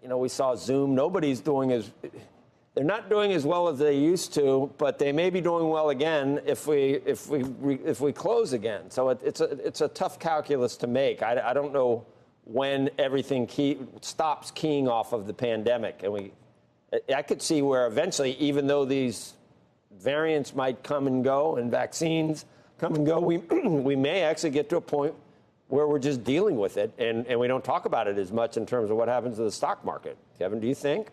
we saw Zoom. They're not doing as well as they used to, but they may be doing well again if we close again. So it's a tough calculus to make. I don't know when everything stops keying off of the pandemic, and I could see where eventually, even though these variants might come and go and vaccines come and go, we may actually get to a point where we're just dealing with it, and we don't talk about it as much in terms of what happens to the stock market. Kevin, do you think?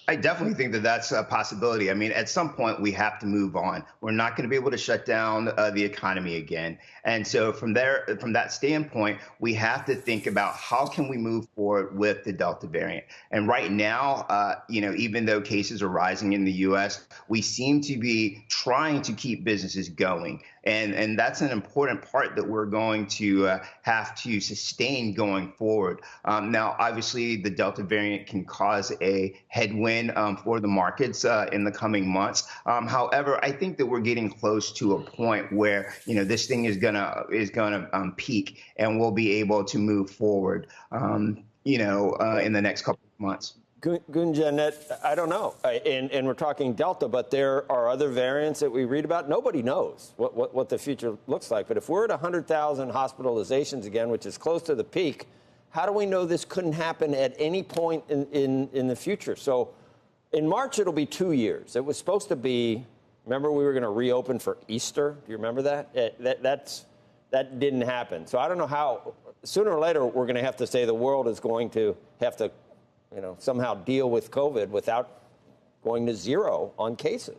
I definitely think that that's a possibility. I mean, at some point, we have to move on. We're not going to be able to shut down the economy again. And so from that standpoint, we have to think about how can we move forward with the Delta variant. And right now, even though cases are rising in the U.S., we seem to be trying to keep businesses going. And that's an important part that we're going to have to sustain going forward. Now, obviously, the Delta variant can cause a headwind for the markets in the coming months. However, I think that we're getting close to a point where this thing is gonna peak, and we'll be able to move forward. In the next couple of months. Gunjan, I don't know, and we're talking Delta, but there are other variants that we read about. Nobody knows what the future looks like. But if we're at 100,000 hospitalizations again, which is close to the peak, how do we know this couldn't happen at any point in the future? So in March, it'll be 2 years. It was supposed to be, remember we were going to reopen for Easter? Do you remember that? That didn't happen. So I don't know how, sooner or later, we're going to have to say the world is going to have to somehow deal with COVID without going to zero on cases.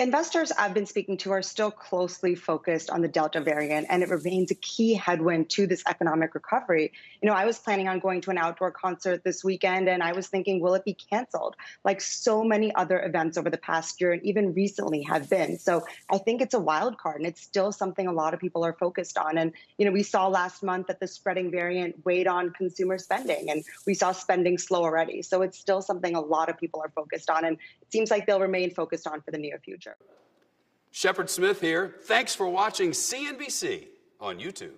Investors I've been speaking to are still closely focused on the Delta variant, and it remains a key headwind to this economic recovery. I was planning on going to an outdoor concert this weekend, and I was thinking, will it be canceled? Like so many other events over the past year and even recently have been. So I think it's a wild card, and it's still something a lot of people are focused on. And, we saw last month that the spreading variant weighed on consumer spending, and we saw spending slow already. So it's still something a lot of people are focused on, and it seems like they'll remain focused on for the near future. Shepard Smith here. Thanks for watching CNBC on YouTube.